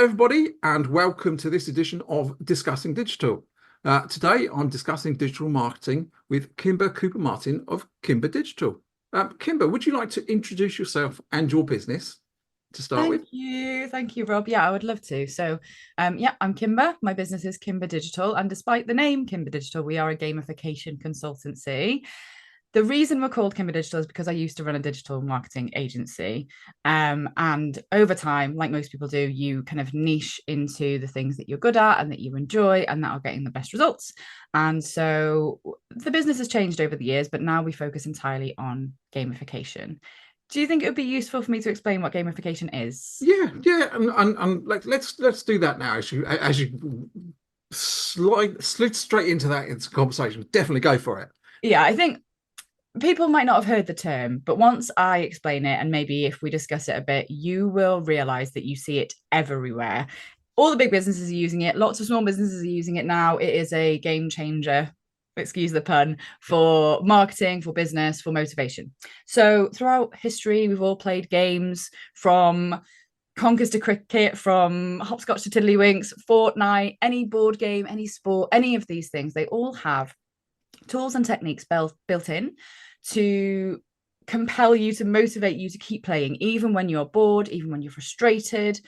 Hello, everybody, and welcome to this edition of Discussing Digital. Today, I'm discussing digital marketing with Kimba Cooper-Martin of Kimba Digital. Kimba, would you like to introduce yourself and your business to start with? Thank you. Thank you, Rob. Yeah, I would love to. So, I'm Kimba. My business is Kimba Digital. And despite the name Kimba Digital, we are a gamification consultancy. The reason we're called Kimba Digital is because I used to run a digital marketing agency. And over time, like most people do, you kind of niche into the things that you're good at and that you enjoy and that are getting the best results. And so the business has changed over the years, but now we focus entirely on gamification. Do you think it would be useful for me to explain what gamification is? Yeah, and let's do that now. As you slid straight into that into conversation, definitely go for it. Yeah, I think people might not have heard the term, but once I explain it, and maybe if we discuss it a bit, you will realize that you see it everywhere. All the big businesses are using it, lots of small businesses are using it now. It is a game changer, excuse the pun, for marketing, for business, for motivation. So throughout history, we've all played games from conkers to cricket, from hopscotch to tiddlywinks, Fortnite, any board game, any sport, any of these things. They all have tools and techniques built in to compel you, to motivate you to keep playing, even when you're bored, even when you're frustrated,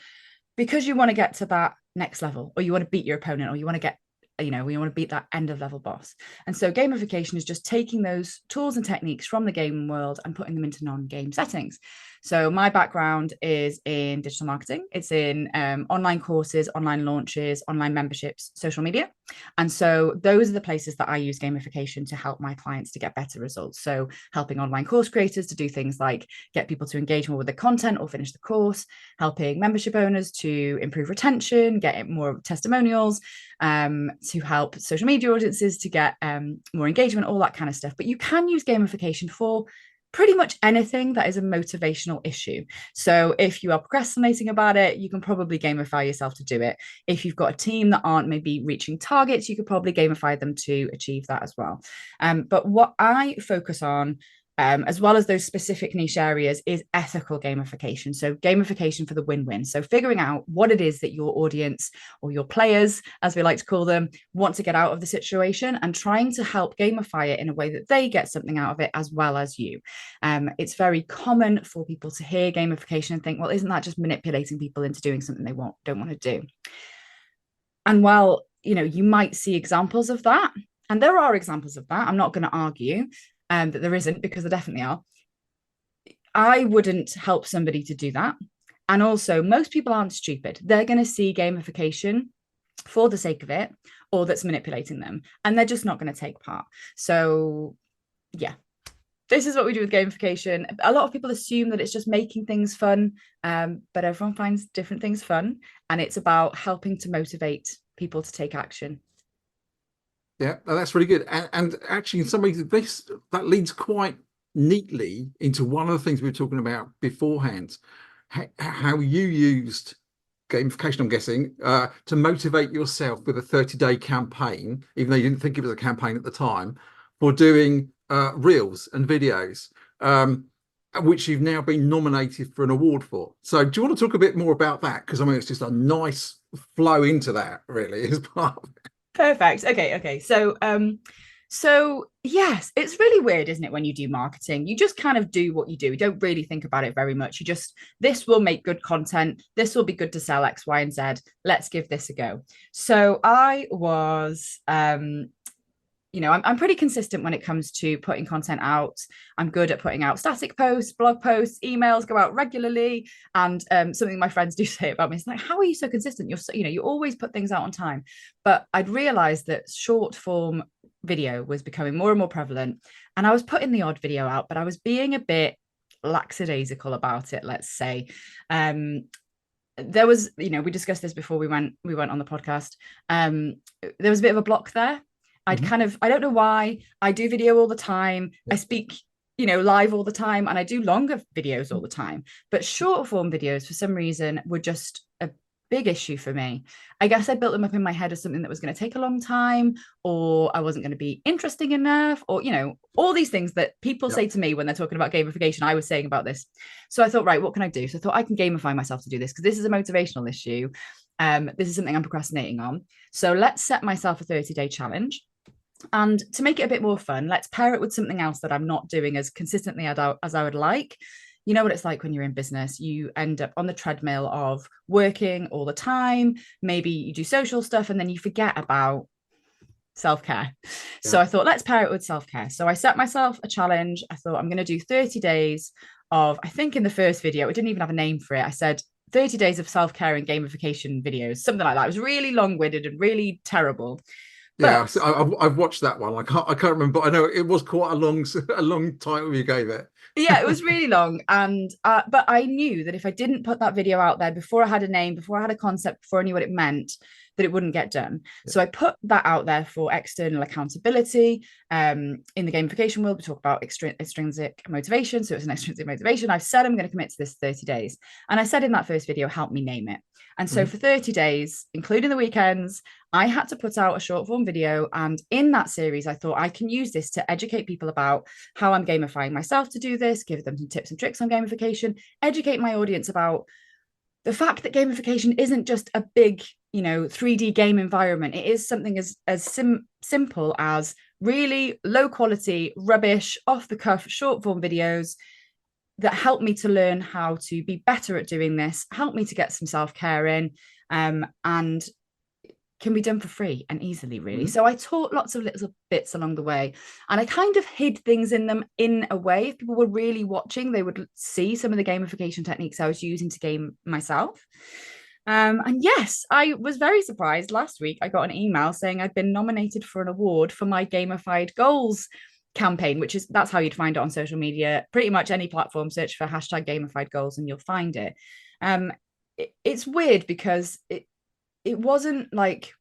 because you want to get to that next level, or you want to beat your opponent, or you want to get, we want to beat that end of level boss. And so gamification is just taking those tools and techniques from the game world and putting them into non-game settings. So my background is in digital marketing. It's in online courses, online launches, online memberships, social media. And so those are the places that I use gamification to help my clients to get better results. So helping online course creators to do things like get people to engage more with the content or finish the course, helping membership owners to improve retention, get more testimonials, to help social media audiences to get more engagement, all that kind of stuff. But you can use gamification for pretty much anything that is a motivational issue. So if you are procrastinating about it, you can probably gamify yourself to do it. If you've got a team that aren't maybe reaching targets, you could probably gamify them to achieve that as well. But what I focus on, as well as those specific niche areas, is ethical gamification. So gamification for the win-win. So figuring out what it is that your audience, or your players, as we like to call them, want to get out of the situation, and trying to help gamify it in a way that they get something out of it as well as you. It's very common for people to hear gamification and think, well, isn't that just manipulating people into doing something they don't want to do? And while, you might see examples of that, and there are examples of that, I'm not going to argue that there isn't, because there definitely are. I wouldn't help somebody to do that. And also, most people aren't stupid. They're going to see gamification for the sake of it, or that's manipulating them, and they're just not going to take part. So, yeah, this is what we do with gamification. A lot of people assume that it's just making things fun, but everyone finds different things fun, and it's about helping to motivate people to take action. Yeah, that's really good. And actually, in some ways, that leads quite neatly into one of the things we were talking about beforehand, how you used gamification, I'm guessing, to motivate yourself with a 30-day campaign, even though you didn't think it was a campaign at the time, for doing reels and videos, which you've now been nominated for an award for. So do you want to talk a bit more about that? Because I mean, it's just a nice flow into that, really, as part of it. Perfect. Okay. So yes, it's really weird, isn't it, when you do marketing? You just kind of do what you do. You don't really think about it very much. You just, this will make good content. This will be good to sell X, Y, and Z. Let's give this a go. So I was I'm pretty consistent when it comes to putting content out. I'm good at putting out static posts, blog posts, emails go out regularly. And something my friends do say about me is like, how are you so consistent? You always put things out on time. But I'd realized that short form video was becoming more and more prevalent. And I was putting the odd video out, but I was being a bit lackadaisical about it, let's say. There was, we discussed this before we went on the podcast. There was a bit of a block there. I don't know why. I do video all the time. I speak, live all the time, and I do longer videos all the time. But short form videos, for some reason, were just a big issue for me. I guess I built them up in my head as something that was going to take a long time, or I wasn't going to be interesting enough, or, all these things that people say to me when they're talking about gamification. I was saying about this. So I thought, right, what can I do? So I thought I can gamify myself to do this, because this is a motivational issue. This is something I'm procrastinating on. So let's set myself a 30-day challenge. And to make it a bit more fun, let's pair it with something else that I'm not doing as consistently as I would like. You know what it's like when you're in business. You end up on the treadmill of working all the time. Maybe you do social stuff and then you forget about self-care. So Yeah. I thought, let's pair it with self-care. So I set myself a challenge. I thought I'm going to do 30 days of, I think in the first video, it didn't even have a name for it. I said 30 days of self-care and gamification videos, something like that. It was really long-winded and really terrible. Yeah, But so I've watched that one. I can't remember, but I know it was quite a long title you gave it. yeah, it was really long. And but I knew that if I didn't put that video out there before I had a name, before I had a concept, before I knew what it meant, that it wouldn't get done. Yeah. So I put that out there for external accountability. In the gamification world, we talk about extrinsic motivation. So it's an extrinsic motivation. I've said I'm going to commit to this 30 days. And I said in that first video, help me name it. And so for 30 days, including the weekends, I had to put out a short form video. And in that series, I thought I can use this to educate people about how I'm gamifying myself to do this, give them some tips and tricks on gamification, educate my audience about the fact that gamification isn't just a big, 3D game environment. It is something as simple as really low quality, rubbish, off the cuff, short form videos that help me to learn how to be better at doing this, help me to get some self-care in, and can be done for free and easily, really. So I taught lots of little bits along the way, and I kind of hid things in them in a way. If people were really watching, they would see some of the gamification techniques I was using to game myself. And yes, I was very surprised. Last week, I got an email saying I'd been nominated for an award for my gamified goals campaign, that's how you'd find it on social media. Pretty much any platform, search for hashtag gamified goals and you'll find it. It's weird because it wasn't like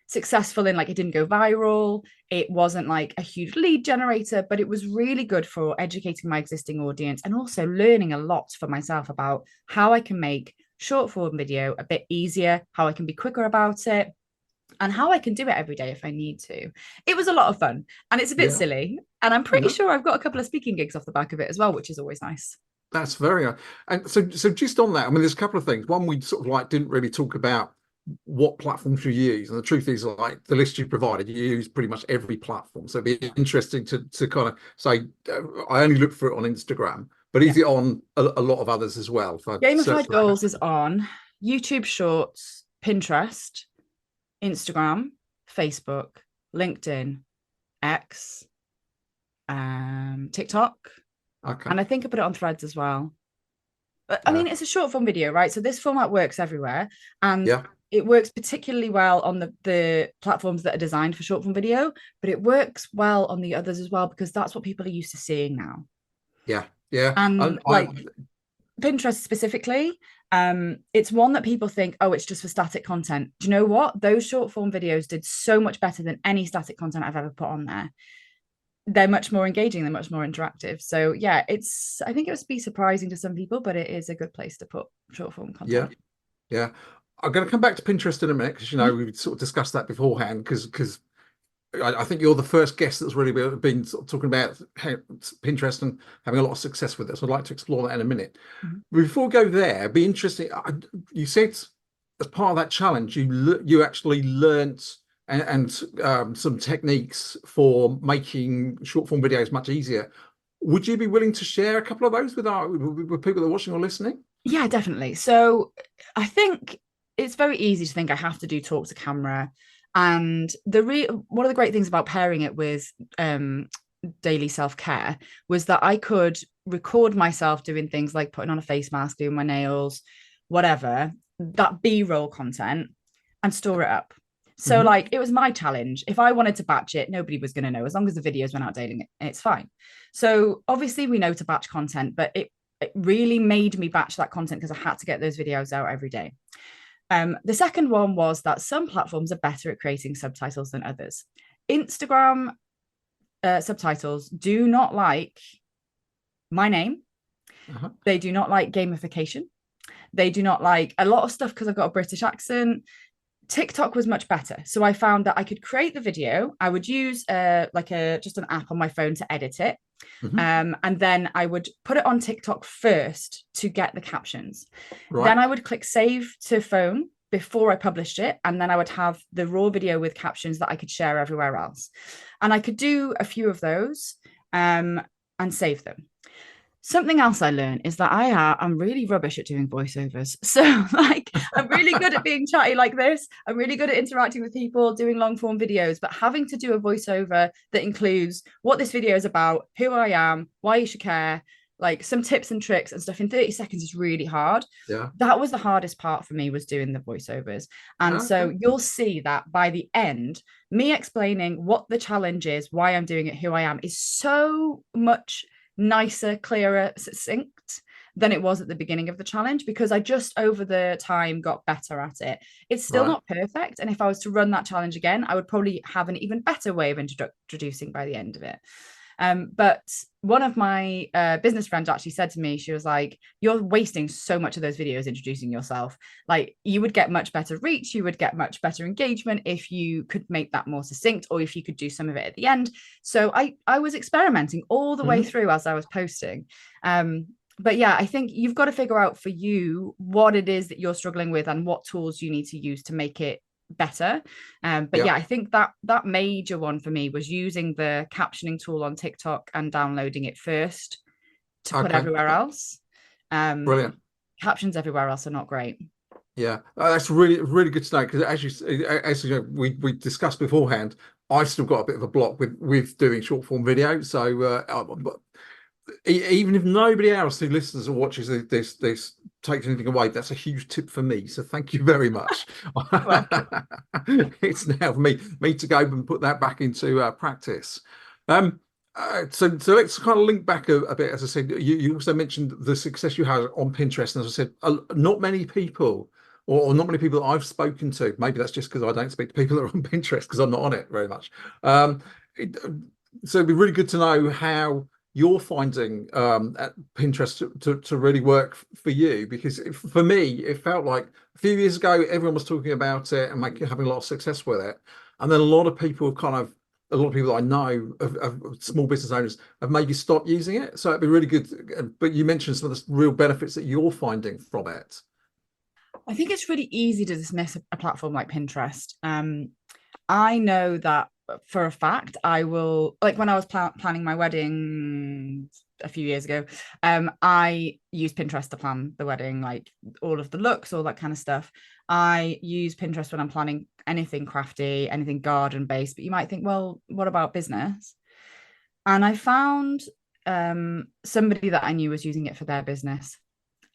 successful in, like, it didn't go viral. It wasn't like a huge lead generator, but it was really good for educating my existing audience and also learning a lot for myself about how I can make short form video a bit easier, how I can be quicker about it, and how I can do it every day if I need to. It was a lot of fun and it's a bit silly. And I'm pretty sure I've got a couple of speaking gigs off the back of it as well, which is always nice. That's very and so just on that, I mean, there's a couple of things. One, we sort of like didn't really talk about what platforms you use, and the truth is, like, the list you provided, you use pretty much every platform. So it'd be interesting to kind of say, I only look for it on Instagram, but is it on a lot of others as well? Gamified Goals is on YouTube Shorts, Pinterest, Instagram, Facebook, LinkedIn, X, TikTok. Okay. And I think I put it on Threads as well. But I mean, it's a short form video, right? So this format works everywhere. And it works particularly well on the platforms that are designed for short form video, but it works well on the others as well, because that's what people are used to seeing now. Yeah. Yeah. And like Pinterest specifically, it's one that people think, oh, it's just for static content. Do you know what? Those short form videos did so much better than any static content I've ever put on there. They're much more engaging, they're much more interactive. So yeah, I think it would be surprising to some people, but it is a good place to put short form content. Yeah. I'm going to come back to Pinterest in a minute, because we sort of discussed that beforehand, because I think you're the first guest that's really been sort of talking about Pinterest and having a lot of success with it. So I'd like to explore that in a minute. Before we go there, it'd be interesting. You said as part of that challenge, you actually learnt and some techniques for making short form videos much easier. Would you be willing to share a couple of those with people that are watching or listening? Yeah, definitely. So I think it's very easy to think I have to do talk to camera. And one of the great things about pairing it with daily self-care was that I could record myself doing things like putting on a face mask, doing my nails, whatever, that B-roll content, and store it up. So like, it was my challenge. If I wanted to batch it, nobody was going to know. As long as the videos went out daily, it's fine. So obviously we know to batch content, but it really made me batch that content because I had to get those videos out every day. The second one was that some platforms are better at creating subtitles than others. Instagram subtitles do not like my name. They do not like gamification. They do not like a lot of stuff because I've got a British accent. TikTok was much better. So I found that I could create the video. I would use just an app on my phone to edit it. And then I would put it on TikTok first to get the captions. Then I would click save to phone before I published it, and then I would have the raw video with captions that I could share everywhere else. And I could do a few of those and save them. Something else I learned is that I'm really rubbish at doing voiceovers. So like I'm really good at being chatty like this. I'm really good at interacting with people, doing long form videos, but having to do a voiceover that includes what this video is about, who I am, why you should care, like some tips and tricks and stuff in 30 seconds is really hard. Yeah. That was the hardest part for me, was doing the voiceovers. And so Okay. you'll see that by the end, me explaining what the challenge is, why I'm doing it, who I am, is so much nicer, clearer, succinct than it was at the beginning of the challenge, because I just over the time got better at it. It's still Right. not perfect. And if I was to run that challenge again, I would probably have an even better way of introducing by the end of it. But one of my business friends actually said to me, she was like, you're wasting so much of those videos introducing yourself. Like, you would get much better reach, you would get much better engagement if you could make that more succinct, or if you could do some of it at the end. So I was experimenting all the way through as I was posting. But yeah, I think you've got to figure out for you what it is that you're struggling with and what tools you need to use to make it better. But yeah, I think that major one for me was using the captioning tool on TikTok and downloading it first to put everywhere else. Brilliant. Captions everywhere else are not great. Yeah, that's really, really good to know, because as you know, we discussed beforehand, I've still got a bit of a block with doing short form video. So even if nobody else who listens or watches this takes anything away, that's a huge tip for me. So thank you very much. It's now for me to go and put that back into practice. So let's kind of link back a bit. As I said, you also mentioned the success you had on Pinterest, and as I said, not many people, or not many people that I've spoken to, maybe that's just because I don't speak to people that are on Pinterest because I'm not on it very much. So it'd be really good to know how you're finding at Pinterest to really work for you, because for me, it felt like a few years ago, everyone was talking about it and having a lot of success with it. And then a lot of people that I know of small business owners have maybe stopped using it. So it'd be really good. But you mentioned some of the real benefits that you're finding from it. I think it's really easy to dismiss a platform like Pinterest. I know that for a fact. I will, like when I was planning my wedding a few years ago, I used Pinterest to plan the wedding, like all of the looks, all that kind of stuff. I use Pinterest when I'm planning anything crafty, anything garden based. But you might think, well, what about business? And I found somebody that I knew was using it for their business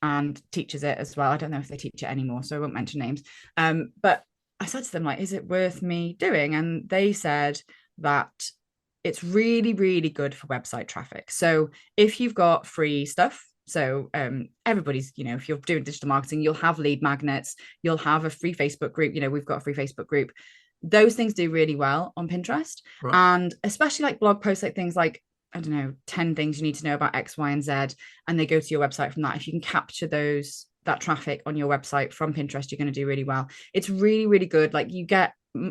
and teaches it as well. I don't know if they teach it anymore, so I won't mention names. But I said to them, like, is it worth me doing? And they said that it's really, really good for website traffic. So if you've got free stuff, so everybody's, you know, if you're doing digital marketing, you'll have lead magnets, you'll have a free Facebook group. You know, we've got a free Facebook group. Those things do really well on Pinterest. Right. And especially like blog posts, like things like, I don't know, 10 things you need to know about X, Y, and Z. And they go to your website from that. If you can capture that traffic on your website from Pinterest, you're going to do really well. It's really, really good. Like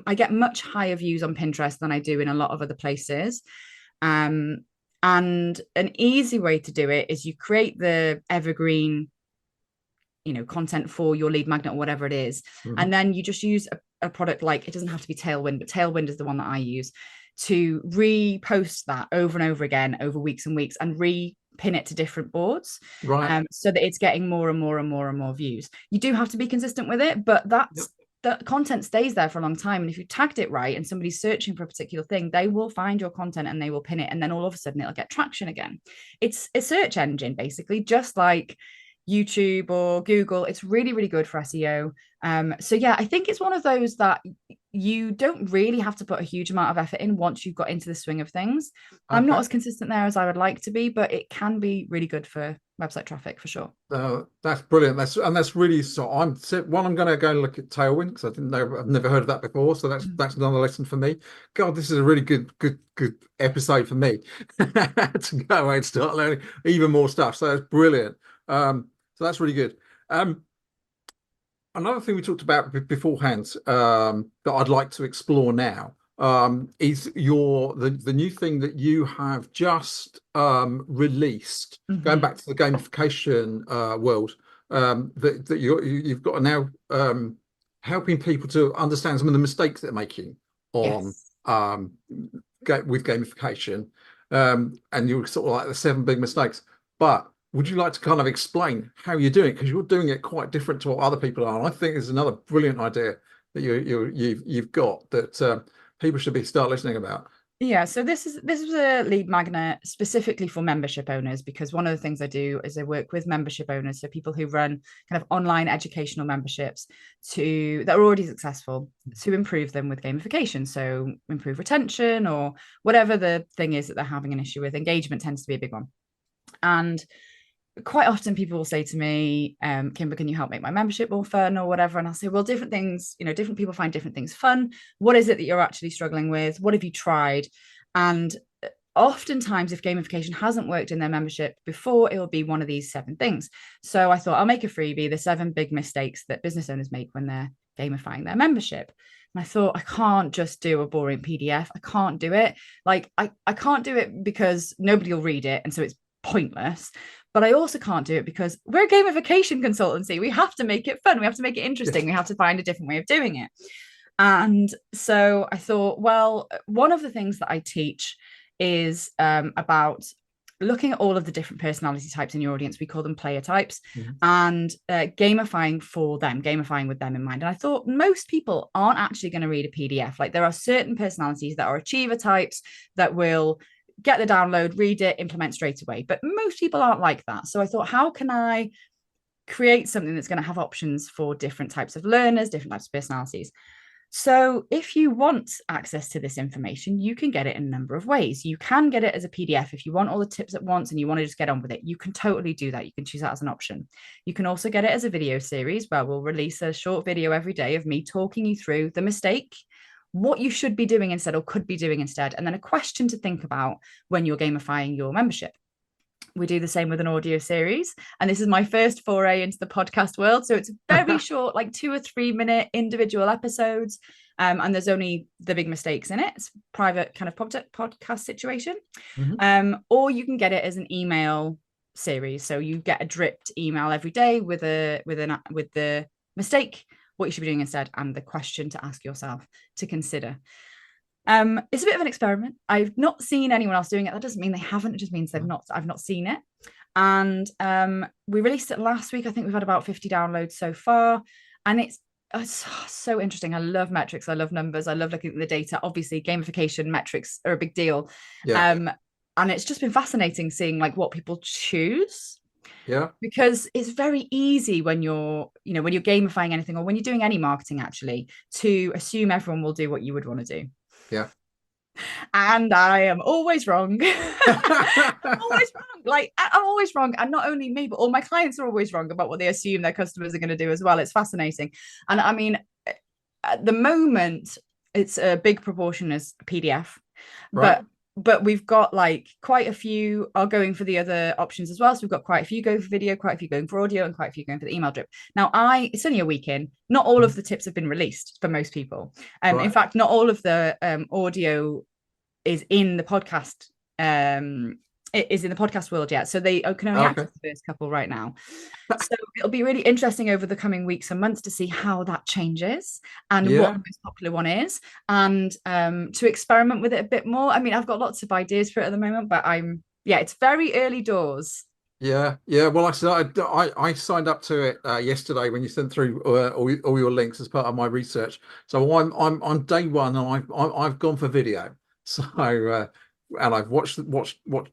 I get much higher views on Pinterest than I do in a lot of other places. And an easy way to do it is you create the evergreen, you know, content for your lead magnet or whatever it is. And then you just use a product, like, it doesn't have to be Tailwind, but Tailwind is the one that I use, to repost that over and over again over weeks and weeks, and pin it to different boards, Right. so that it's getting more and more and more and more views. You do have to be consistent with it, but the content stays there for a long time. And if you tagged it right and somebody's searching for a particular thing, they will find your content and they will pin it, and then all of a sudden it'll get traction again. It's a search engine, basically, just like YouTube or Google. It's really, really good for SEO. So yeah, I think it's one of those that you don't really have to put a huge amount of effort in once you've got into the swing of things. I'm not as consistent there as I would like to be, but it can be really good for website traffic for sure. That's brilliant. That's really, so I'm going to go and look at Tailwind, because I've never heard of that before. So that's another lesson for me. God, this is a really good episode for me to go away and start learning even more stuff. So that's brilliant. So that's really good. Another thing we talked about beforehand, that I'd like to explore now, is the new thing that you have just released, going back to the gamification world, that you've got now helping people to understand some of the mistakes they're making on Yes. with gamification, and you're sort of like the 7 big mistakes. But would you like to kind of explain how you're doing it? Because you're doing it quite different to what other people are. And I think it's another brilliant idea that you've got that people should be start listening about. Yeah, so this was a lead magnet specifically for membership owners, because one of the things I do is I work with membership owners, so people who run kind of online educational memberships that are already successful, to improve them with gamification. So improve retention or whatever the thing is that they're having an issue with. Engagement tends to be a big one. And quite often people will say to me, Kimber, can you help make my membership more fun or whatever? And I'll say, well, different things, different people find different things fun. What is it that you're actually struggling with? What have you tried? And oftentimes, if gamification hasn't worked in their membership before, it will be one of these 7 things. So I thought I'll make a freebie, the 7 big mistakes that business owners make when they're gamifying their membership. And I thought, I can't just do a boring PDF. I can't do it. Like, I can't do it because nobody will read it. And so it's pointless. But I also can't do it because we're a gamification consultancy. We have to make it fun. We have to make it interesting. We have to find a different way of doing it. And so I thought, well, one of the things that I teach is about looking at all of the different personality types in your audience. We call them player types, and gamifying for them, gamifying with them in mind. And I thought most people aren't actually going to read a PDF. Like, there are certain personalities that are achiever types that will get the download, read it, implement straight away. But most people aren't like that. So I thought, how can I create something that's going to have options for different types of learners, different types of personalities? So if you want access to this information, you can get it in a number of ways. You can get it as a PDF. If you want all the tips at once and you want to just get on with it, you can totally do that. You can choose that as an option. You can also get it as a video series, where we'll release a short video every day of me talking you through the mistake, what you should be doing instead or could be doing instead, and then a question to think about when you're gamifying your membership. We do the same with an audio series. And this is my first foray into the podcast world. So it's very short, like 2 or 3 minute individual episodes. And there's only the big mistakes in it. It's private kind of podcast situation. Or you can get it as an email series. So you get a dripped email every day with the mistake, what you should be doing instead, and the question to ask yourself to consider. It's a bit of an experiment. I've not seen anyone else doing it. That doesn't mean they haven't. It just means I've not seen it. And we released it last week. I think we've had about 50 downloads so far. And it's so interesting. I love metrics. I love numbers. I love looking at the data. Obviously, gamification metrics are a big deal. And it's just been fascinating seeing like what people choose. Yeah. Because it's very easy when you're gamifying anything, or when you're doing any marketing actually, to assume everyone will do what you would want to do. Yeah. And I am always wrong. I'm always wrong. Like, I'm always wrong. And not only me, but all my clients are always wrong about what they assume their customers are going to do as well. It's fascinating. And I mean, at the moment, it's a big proportion as PDF. Right. But we've got like quite a few are going for the other options as well. So we've got quite a few going for video, quite a few going for audio, and quite a few going for the email drip. Now, it's only a week in. Not all of the tips have been released for most people. Right. In fact, not all of the audio is in the podcast. It is in the podcast world yet. So they can only access the first couple right now. So it'll be really interesting over the coming weeks and months to see how that changes and what the most popular one is, and to experiment with it a bit more. I mean, I've got lots of ideas for it at the moment, but it's very early doors. Yeah. Well, I signed up to it yesterday when you sent through all your links as part of my research. So I'm on day one, and I've gone for video. So and I've watched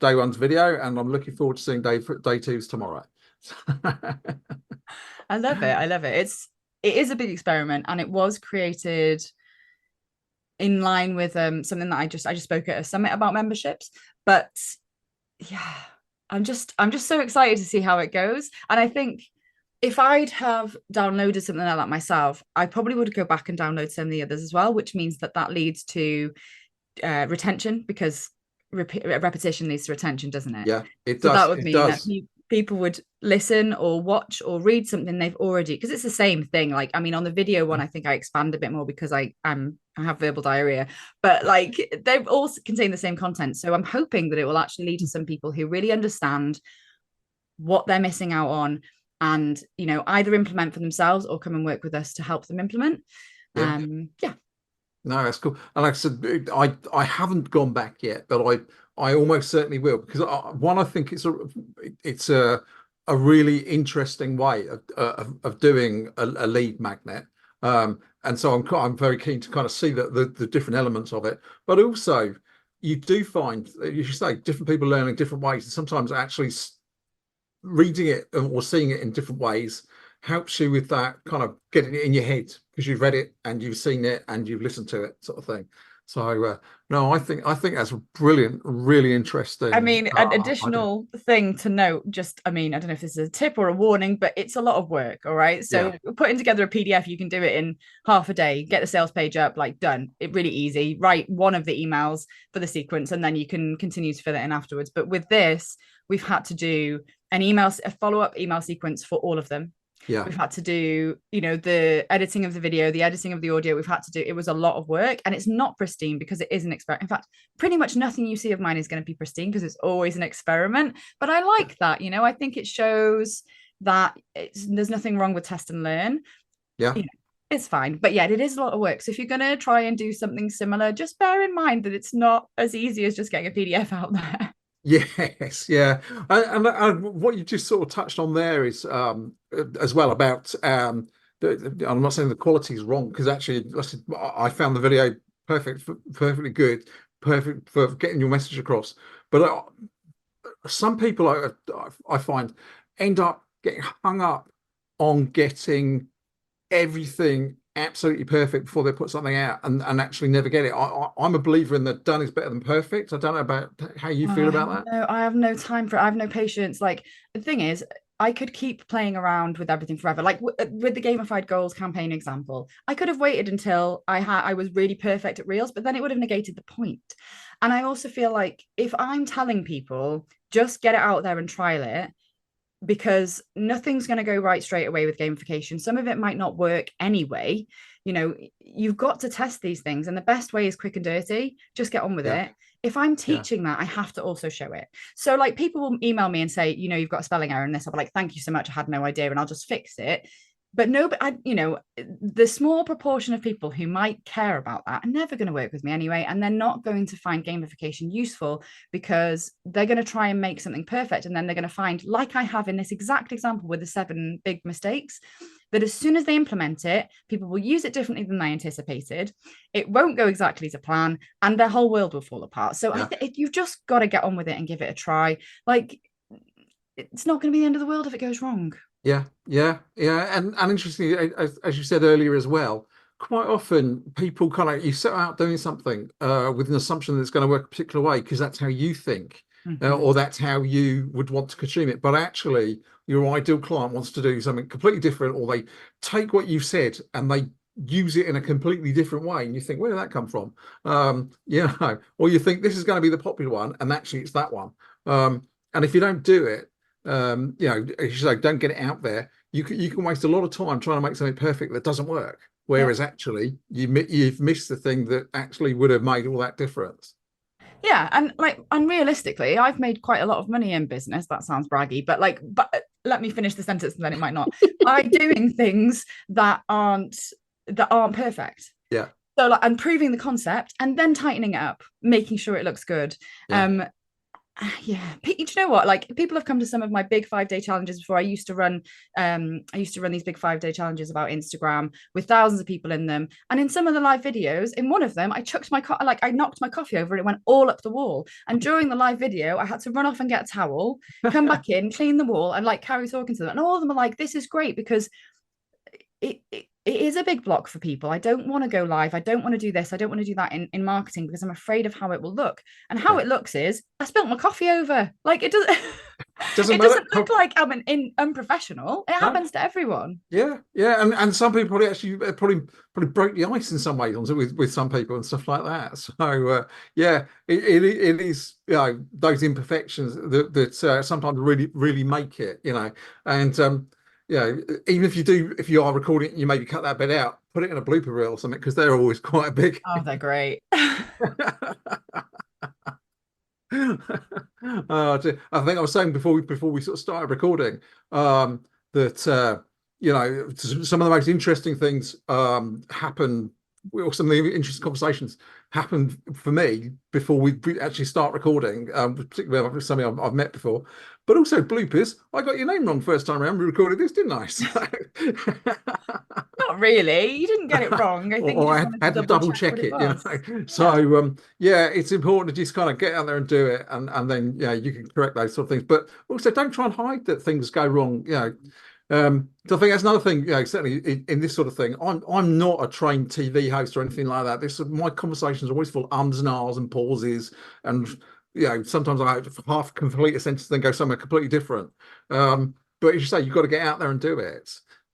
day one's video, and I'm looking forward to seeing day two's tomorrow. I love it. It is a big experiment, and it was created in line with something that I just spoke at a summit about memberships. But yeah, I'm just so excited to see how it goes. And I think if I'd have downloaded something like that myself, I probably would go back and download some of the others as well, which means that leads to retention, because repetition leads to retention, doesn't it? Yeah, it so does. That would mean that people would listen or watch or read something they've already, because it's the same thing. Like, I mean, on the video one, I think I expand a bit more because I have verbal diarrhea, but like they all contain the same content. So I'm hoping that it will actually lead to some people who really understand what they're missing out on, and either implement for themselves or come and work with us to help them implement. Yeah. Yeah. No, that's cool. And like I said, I haven't gone back yet, but I almost certainly will, because I think it's a really interesting way of doing a lead magnet. And so I'm very keen to kind of see the different elements of it. But also, you do find, you should say, different people learning different ways, and sometimes actually reading it or seeing it in different ways helps you with that kind of getting it in your head, because you've read it and you've seen it and you've listened to it, sort of thing. So no, I think that's a brilliant, really I interesting mean, an idea. additional thing to note, just, I mean, I don't know if this is a tip or a warning, but it's a lot of work. All right. Yeah, So putting together a PDF, you can do it in half a day, get the sales page up, like done. It really easy. Write one of the emails for the sequence, and then you can continue to fill it in afterwards. But with this, we've had to do a follow-up email sequence for all of them. yeah, We've had to do, the editing of the video, the editing of the audio. We've had to do, it was a lot of work, and it's not pristine because it is an experiment. In fact, pretty much nothing you see of mine is going to be pristine because it's always an experiment. But I yeah, like that, I think it shows that there's nothing wrong with test and learn. yeah. You know, it's fine. But yeah, it is a lot of work. So if you're going to try and do something similar, just bear in mind that it's not as easy as just getting a PDF out there. Yes, yeah, and what you just sort of touched on there is as well about I'm not saying the quality is wrong, because actually I found the video perfectly good, perfect for getting your message across. But some people I find end up getting hung up on getting everything absolutely perfect before they put something out, and actually never get it. I'm a believer in that done is better than perfect. I don't know about how you feel about that. I have no time for it. I have no patience. Like, the thing is, I could keep playing around with everything forever. Like with the gamified goals campaign example, I could have waited until I was really perfect at Reels, but then it would have negated the point. And I also feel like if I'm telling people just get it out there and trial it, because nothing's going to go right straight away with gamification. Some of it might not work anyway. You've got to test these things, and the best way is quick and dirty. Just get on with Yeah, it. If I'm yeah, teaching that, I have to also show it. So, like, people will email me and say, you've got a spelling error in this. I'll be like, thank you so much. I had no idea, and I'll just fix it. But no, but the small proportion of people who might care about that are never going to work with me anyway, and they're not going to find gamification useful because they're going to try and make something perfect, and then they're going to find, like I have in this exact example with the 7 big mistakes, that as soon as they implement it, people will use it differently than they anticipated. It won't go exactly to plan, and their whole world will fall apart. So I yeah. think you've just got to get on with it and give it a try. Like, it's not going to be the end of the world if it goes wrong. Yeah, yeah, yeah, and interestingly, as you said earlier as well, quite often people kind of, you set out doing something with an assumption that it's going to work a particular way because that's how you think, Mm-hmm. or that's how you would want to consume it. But actually, your ideal client wants to do something completely different, or they take what you've said and they use it in a completely different way, and you think, where did that come from? Or you think this is going to be the popular one, and actually it's that one. And if you don't do it, as you say, don't get it out there. You can waste a lot of time trying to make something perfect that doesn't work. Yeah. Whereas actually, you've missed the thing that actually would have made all that difference. Yeah, and like unrealistically, I've made quite a lot of money in business. That sounds braggy, but let me finish the sentence and then it might not. By doing things that aren't perfect. Yeah, So like I'm proving the concept and then tightening it up, making sure it looks good. yeah, Um, yeah, you know what, like, people have come to some of my big 5 day challenges before. I used to run these big 5 day challenges about Instagram with thousands of people in them, and in some of the live videos, in one of them, I knocked my coffee over and it went all up the wall, and during the live video I had to run off and get a towel, come back in, clean the wall, and like carry talking to them, and all of them are like, this is great, because it is a big block for people. I don't want to go live. I don't want to do this. I don't want to do that in marketing because I'm afraid of how it will look. And how yeah. it looks is I spilt my coffee over. Like, it doesn't Doesn't it matter. doesn't look like I'm an unprofessional. It No. happens to everyone. Yeah, yeah, and some people probably actually probably broke the ice in some ways with some people and stuff like that. So yeah, it is, those imperfections that sometimes really make it, and even if you are recording it, you maybe cut that bit out, put it in a blooper reel or something, because they're always quite big. Oh, they're great. I think I was saying before we sort of started recording, that some of the most interesting things happen, or some of the interesting conversations happen for me before we actually start recording, particularly with somebody I've met before. But also bloopers. I got your name wrong first time around. We recorded this, didn't I? Not really. You didn't get it wrong. I think you Or just I wanted to had to double double check what check it it, was. Yeah. So yeah, it's important to just kind of get out there and do it, and then you can correct those sort of things. But also, don't try and hide that things go wrong. So I think that's another thing. Certainly in this sort of thing, I'm not a trained TV host or anything like that. My conversations are always full of ums and ahs and pauses, and sometimes I half complete a sentence, then go somewhere completely different. But as you say, you've got to get out there and do it.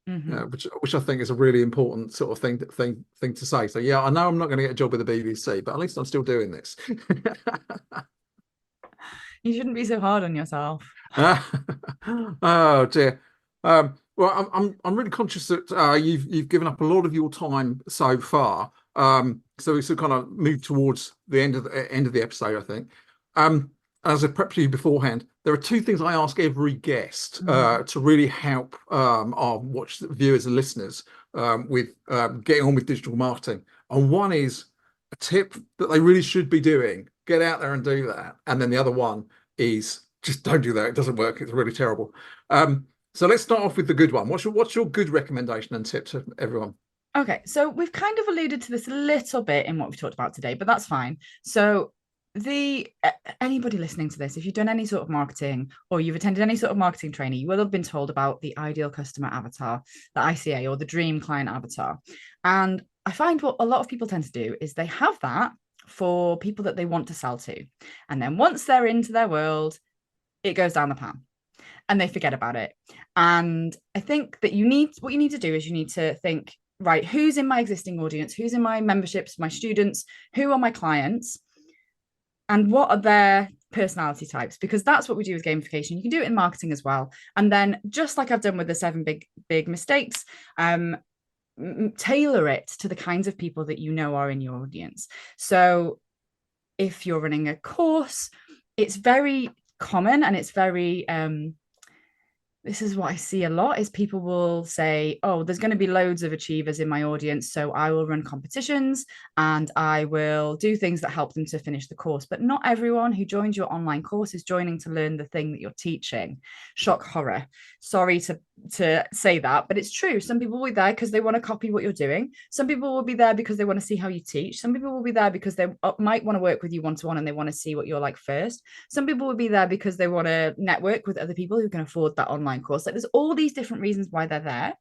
Mm-hmm. Which I think is a really important sort of thing to say. So yeah, I know I'm not going to get a job with the BBC, but at least I'm still doing this. You shouldn't be so hard on yourself. Oh dear. Well, I'm really conscious that you've given up a lot of your time so far. So we sort of kind of move towards the end of the episode, I think. As I prepped you beforehand, there are two things I ask every guest to really help our watch viewers and listeners with getting on with digital marketing. And one is a tip that they really should be doing. Get out there and do that. And then the other one is just don't do that. It doesn't work. It's really terrible. So let's start off with the good one. What's your good recommendation and tip to everyone? Okay, so we've kind of alluded to this a little bit in what we've talked about today, but that's fine. So the anybody listening to this, if you've done any sort of marketing or you've attended any sort of marketing training, you will have been told about the ideal customer avatar, the ICA, or the dream client avatar. And I find what a lot of people tend to do is they have that for people that they want to sell to. And then once they're into their world, it goes down the pan and they forget about it. And I think that what you need to do is you need to think, right, who's in my existing audience, who's in my memberships, my students, who are my clients, and what are their personality types, because that's what we do with gamification. You can do it in marketing as well. And then just like I've done with the 7 big mistakes, tailor it to the kinds of people that you know are in your audience. So if you're running a course, it's very common and it's very this is what I see a lot is people will say, oh, there's going to be loads of achievers in my audience, so I will run competitions and I will do things that help them to finish the course. But not everyone who joins your online course is joining to learn the thing that you're teaching. Shock horror. Sorry to say that, but it's true. Some people will be there because they want to copy what you're doing. Some people will be there because they want to see how you teach. Some people will be there because they might want to work with you one-to-one and they want to see what you're like first. Some people will be there because they want to network with other people who can afford that online course. Like there's all these different reasons why they're there.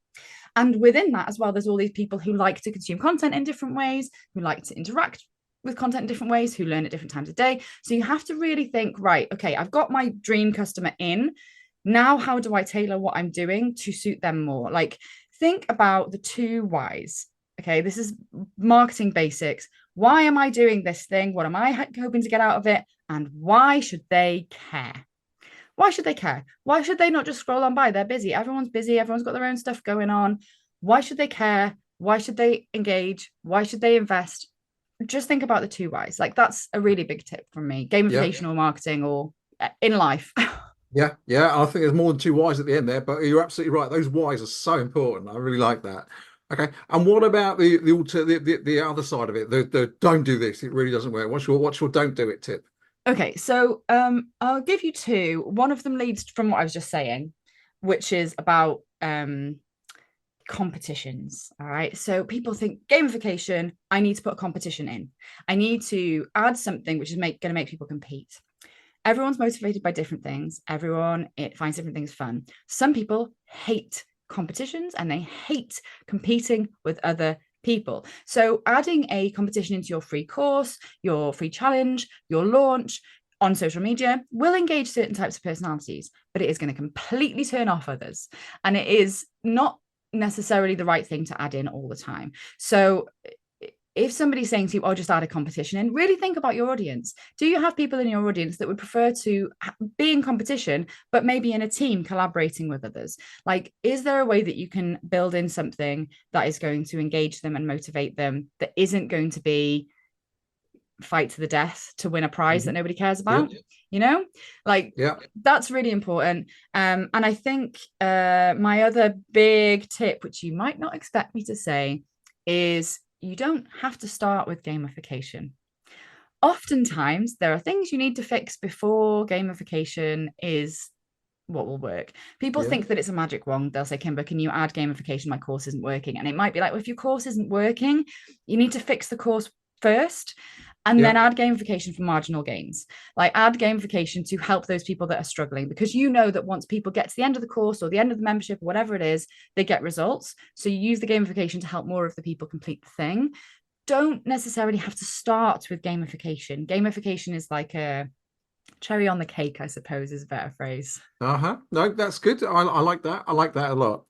And within that as well, there's all these people who like to consume content in different ways, who like to interact with content in different ways, who learn at different times of day. So you have to really think, right, okay, I've got my dream customer in. Now, how do I tailor what I'm doing to suit them more? Like, think about the 2 whys. Okay, this is marketing basics. Why am I doing this thing? What am I hoping to get out of it? And why should they care? Why should they care? Why should they not just scroll on by? They're busy. Everyone's busy. Everyone's got their own stuff going on. Why should they care? Why should they engage? Why should they invest? Just think about the 2 whys. Like, that's a really big tip from me. Yeah. Gamification or marketing or in life. Yeah. I think there's more than 2 whys at the end there, but you're absolutely right. Those whys are so important. I really like that. Okay. And what about the other side of it? The don't do this. It really doesn't work. What's your don't do it tip? Okay, so I'll give you 2. One of them leads from what I was just saying, which is about competitions. All right. So people think gamification, I need to put a competition in. I need to add something which is going to make people compete. Everyone's motivated by different things. Everyone finds different things fun. Some people hate competitions and they hate competing with other people. So adding a competition into your free course, your free challenge, your launch on social media will engage certain types of personalities, but it is going to completely turn off others. And it is not necessarily the right thing to add in all the time. So if somebody's saying to you, oh, just add a competition in, really think about your audience. Do you have people in your audience that would prefer to be in competition, but maybe in a team collaborating with others? Like, is there a way that you can build in something that is going to engage them and motivate them that isn't going to be fight to the death to win a prize that nobody cares Yeah. about, you know, like Yeah. that's really important. And I think my other big tip, which you might not expect me to say, is you don't have to start with gamification. Oftentimes there are things you need to fix before gamification is what will work. People Yeah. think that it's a magic wand. They'll say, Kimba, can you add gamification? My course isn't working. And it might be like, well, if your course isn't working, you need to fix the course first and then add gamification for marginal gains. Like add gamification to help those people that are struggling, because you know that once people get to the end of the course or the end of the membership or whatever it is, they get results. So you use the gamification to help more of the people complete the thing. Don't necessarily have to start with gamification. Gamification is like a cherry on the cake, I suppose, is a better phrase. No, that's good. I like that. I like that a lot.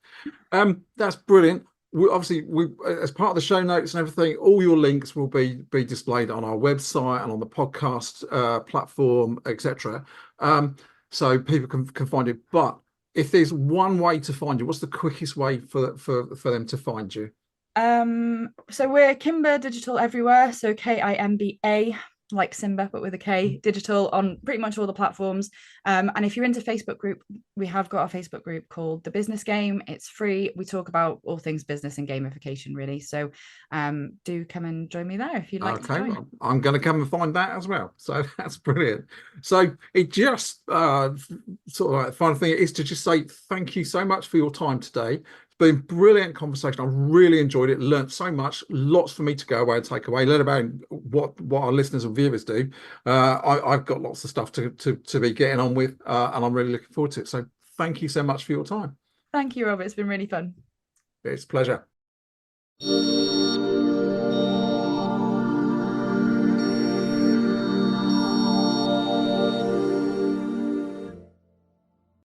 That's brilliant. We as part of the show notes and everything, all your links will be displayed on our website and on the podcast platform, etc. So people can find it. But if there's one way to find you, what's the quickest way for them to find you? So we're Kimba Digital everywhere. So Kimba, like Simba, but with a K, digital on pretty much all the platforms. And if you're into Facebook group, we have got a Facebook group called The Business Game. It's free. We talk about all things business and gamification, really. So do come and join me there if you'd like to join. Well, I'm going to come and find that as well. So that's brilliant. So it just sort of like the final thing is to just say thank you so much for your time today. It's been brilliant conversation. I really enjoyed it. Learned so much. Lots for me to go away and take away. Learn about what our listeners and viewers do. I've got lots of stuff to be getting on with, and I'm really looking forward to it. So thank you so much for your time. Thank you, Robert. It's been really fun. It's a pleasure.